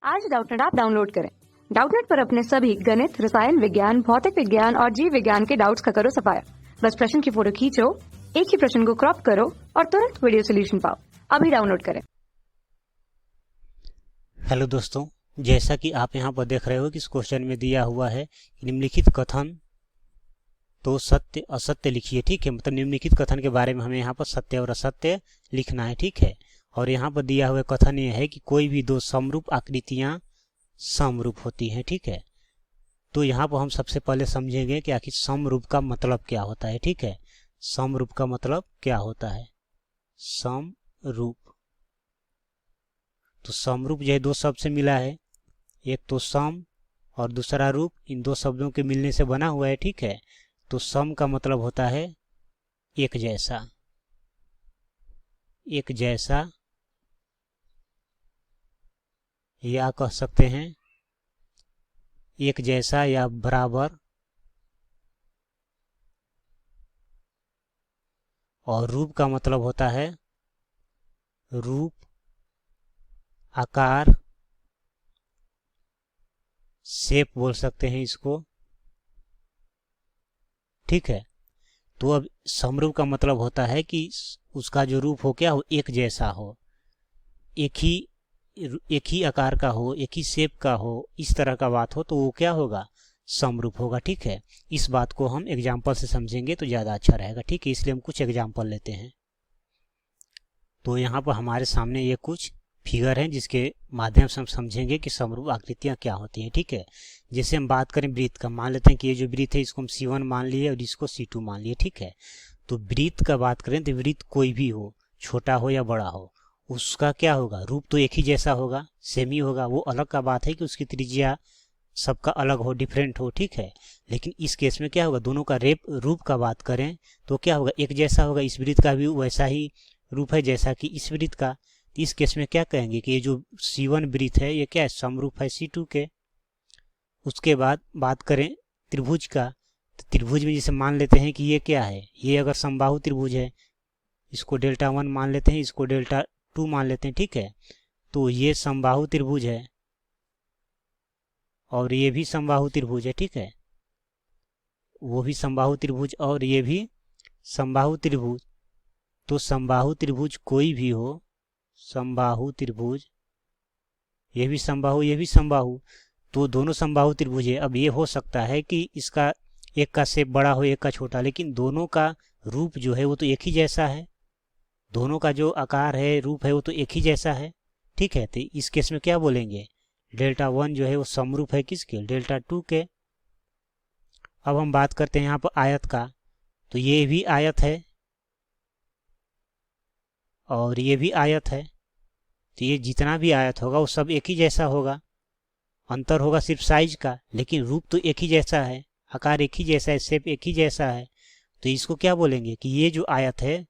आज Doubtnut app download करें। Doubtnut पर अपने सभी गणित, रसायन विज्ञान, भौतिक विज्ञान और जीव विज्ञान के डाउट्स का करो सफाया। बस प्रश्न की फोटो खींचो, एक ही प्रश्न को क्रॉप करो और तुरंत वीडियो सोल्यूशन पाओ। अभी डाउनलोड करें। हेलो दोस्तों, जैसा कि आप यहाँ पर देख रहे हो कि इस क्वेश्चन में दिया हुआ है निम्नलिखित कथन तो सत्य असत्य लिखिए। ठीक है, मतलब निम्नलिखित कथन के बारे में हमें यहाँ पर सत्य और असत्य लिखना है। ठीक है, और यहाँ पर दिया हुआ कथन ये है कि कोई भी दो समरूप आकृतियां समरूप होती हैं। ठीक है, तो यहाँ पर हम सबसे पहले समझेंगे कि आखिर समरूप का मतलब क्या होता है। ठीक है, समरूप का मतलब क्या होता है। समरूप, तो समरूप जो है दो शब्द से मिला है, एक तो सम और दूसरा रूप, इन दो शब्दों के मिलने से बना हुआ है। ठीक है, तो सम का मतलब होता है एक जैसा, एक जैसा, या कह सकते हैं एक जैसा या बराबर, और रूप का मतलब होता है रूप, आकार, शेप बोल सकते हैं इसको। ठीक है, तो अब समरूप का मतलब होता है कि उसका जो रूप हो क्या हो, एक जैसा हो, एक ही आकार का हो, एक ही शेप का हो, इस तरह का बात हो तो वो क्या होगा, समरूप होगा। ठीक है, इस बात को हम एग्जाम्पल से समझेंगे तो ज़्यादा अच्छा रहेगा। ठीक है, इसलिए हम कुछ एग्जाम्पल लेते हैं। तो यहाँ पर हमारे सामने ये कुछ फिगर हैं जिसके माध्यम से हम समझेंगे कि समरूप आकृतियाँ क्या होती हैं। ठीक है, जैसे हम बात करें वृत्त का, मान लेते हैं कि ये जो वृत्त है इसको हम C1 मान लिए और इसको C2 मान लिए। ठीक है, तो वृत्त का बात करें तो वृत्त कोई भी हो, छोटा हो या बड़ा हो, उसका क्या होगा, रूप तो एक ही जैसा होगा, सेम ही होगा। वो अलग का बात है कि उसकी त्रिज्या सबका अलग हो, डिफरेंट हो। ठीक है, लेकिन इस केस में क्या होगा, दोनों का रूप का बात करें तो क्या होगा, एक जैसा होगा। इस वृत्त का भी वैसा ही रूप है जैसा कि इस वृत्त का। इस केस में क्या कहेंगे कि ये जो C1 वृत्त है ये क्या है, समरूप है C2 के। उसके बाद बात करें त्रिभुज का, तो त्रिभुज में जैसे मान लेते हैं कि ये क्या है, ये अगर समबाहु त्रिभुज है, इसको Δ1 मान लेते हैं, इसको Δ2 मान लेते हैं। ठीक है, तो ये समबाहु त्रिभुज है और ये भी समबाहु त्रिभुज है। ठीक है, वो भी समबाहु त्रिभुज और ये भी समबाहु त्रिभुज। तो समबाहु त्रिभुज कोई भी हो, समबाहु त्रिभुज, ये भी समबाहु ये भी समबाहु, तो दोनों समबाहु त्रिभुज है। अब ये हो सकता है कि इसका एक का शेप बड़ा हो, एक का छोटा, लेकिन दोनों का रूप जो है वो तो एक ही जैसा है, दोनों का जो आकार है, रूप है, वो तो एक ही जैसा है। ठीक है, तो इस केस में क्या बोलेंगे, Δ1 जो है वो समरूप है किसके, Δ2 के। अब हम बात करते हैं यहाँ पर आयत का, तो ये भी आयत है और ये भी आयत है, तो ये जितना भी आयत होगा वो सब एक ही जैसा होगा। अंतर होगा सिर्फ साइज का, लेकिन रूप तो एक ही जैसा है, आकार एक ही जैसा है, शेप एक ही जैसा है। तो इसको क्या बोलेंगे कि ये जो आयत है,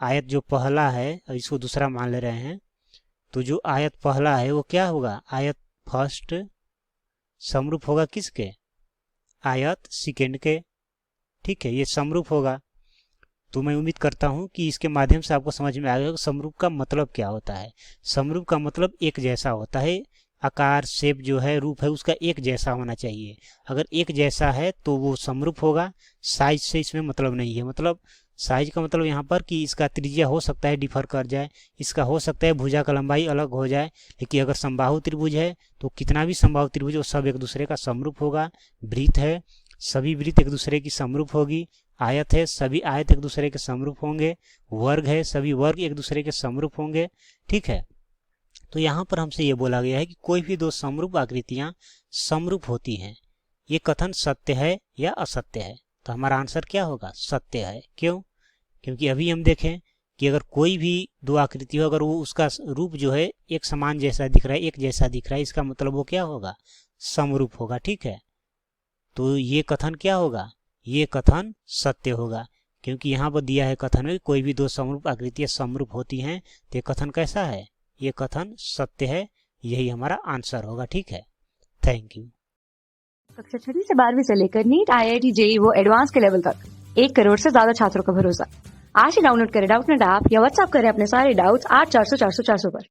आयत जो पहला है, और इसको दूसरा मान ले रहे हैं, तो जो आयत पहला है वो क्या होगा, आयत फर्स्ट समरूप होगा किसके, आयत सेकेंड के। ठीक है, ये समरूप होगा। तो मैं उम्मीद करता हूं कि इसके माध्यम से आपको समझ में आ गया कि समरूप का मतलब क्या होता है। समरूप का मतलब एक जैसा होता है, आकार, शेप जो है, रूप है, उसका एक जैसा होना चाहिए। अगर एक जैसा है तो वो समरूप होगा। साइज से इसमें मतलब नहीं है, मतलब साइज का मतलब यहाँ पर कि इसका त्रिज्या हो सकता है डिफर कर जाए, इसका हो सकता है भुजा का लंबाई अलग हो जाए, लेकिन अगर समबाहु त्रिभुज है तो कितना भी समबाहु त्रिभुज वो सब एक दूसरे का समरूप होगा। वृत्त है, सभी वृत्त एक दूसरे की समरूप होगी। आयत है, सभी आयत एक दूसरे के समरूप होंगे। वर्ग है, सभी वर्ग एक दूसरे के समरूप होंगे। ठीक है, तो यहाँ पर हमसे ये बोला गया है कि कोई भी दो समरूप आकृतियां समरूप होती हैं। ये कथन सत्य है या असत्य है, तो हमारा आंसर क्या होगा, सत्य है। क्यों, क्योंकि अभी हम देखें कि अगर कोई भी दो आकृति हो, अगर वो उसका रूप जो है एक समान जैसा दिख रहा है, एक जैसा दिख रहा है, इसका मतलब वो क्या होगा, समरूप होगा। ठीक है, तो ये कथन क्या होगा, ये कथन सत्य होगा, क्योंकि यहाँ पर दिया है कथन में कोई भी दो समरूप आकृतियां समरूप होती हैं। तो ये कथन कैसा है, ये कथन सत्य है। यही हमारा आंसर होगा। ठीक है, थैंक यू। कक्षा 6 से 12वीं से लेकर नीट, IIT, JEE वो एडवांस के लेवल तक 1 करोड़ से ज्यादा छात्रों का भरोसा। आज ही डाउनलोड करें डाउटनेट ऐप या व्हाट्सएप करें अपने सारे डाउट्स 8400 400 400 पर।